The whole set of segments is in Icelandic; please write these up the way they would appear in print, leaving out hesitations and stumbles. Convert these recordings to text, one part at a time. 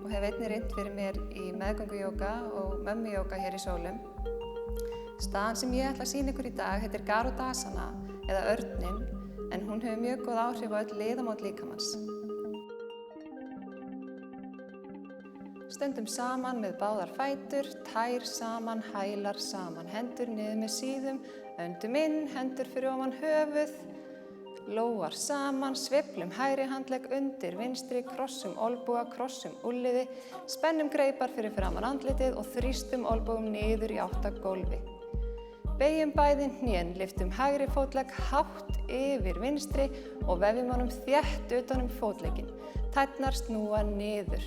og hef einnig reynt fyrir mér í meðgöngujóga og mömmujóga hér í Sólum. Staðan sem ég ætla að sýna ykkur í dag heitir Garudasana eða örninn, en hún hefur mjög góð áhrif á öll liðamót líkamans. Stöndum saman með báðar fætur, tær saman, hælar saman, hendur niður með síðum, öndum inn, hendur fyrir ofan höfuð, lófar saman, sveiflum hægri handlegg undir vinstri, krossum olnboga, krossum úlnliði, spennum greipar fyrir framan andlitið og þrýstum olnbogum niður í átt að gólfi. Beygjum bæði hnén, lyftum hægri fótlegg hátt yfir vinstri og vefjum honum þétt utan fótlegginn. Tærnar snúa niður.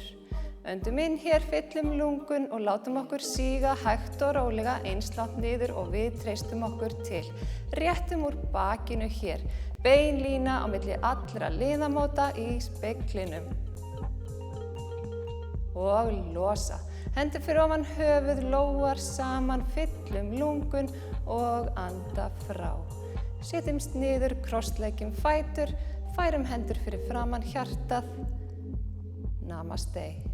Öndum inn hér, fyllum lungun og látum okkur síga hægt og rólega eins langt niður og við treystum okkur til. Réttum úr bakinu hér. Bein lína á milli allra liðamóta í speglinum. Og losa. Hendur fyrir ofan höfuð, lófar saman, fyllum lungun og anda frá. Setjumst niður, krossleggjum fætur, færum hendur fyrir framan hjartað. Namaste.